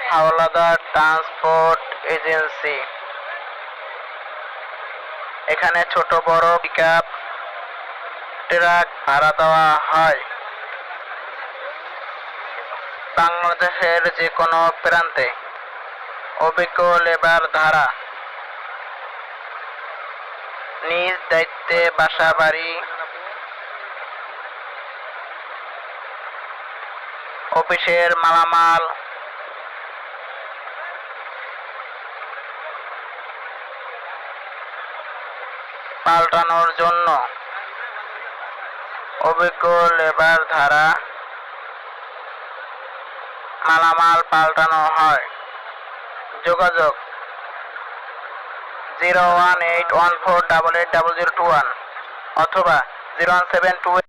Howlader transport agency. এখানে ছোট বড় পিকআপ ট্রাক ভাড়া দেওয়া হয়। বাংলাদেশের যে কোনো প্রান্তে অভিজ্ঞ লেবার দ্বারা নিজ দায়িত্বে বাসা বাড়ি, অফিসের মালামাল পাল্টানোর জন্য অভিজ্ঞ লেবার দ্বারা মালামাল পাল্টানো হয়। যোগাযোগ 01814880021 অথবা 01728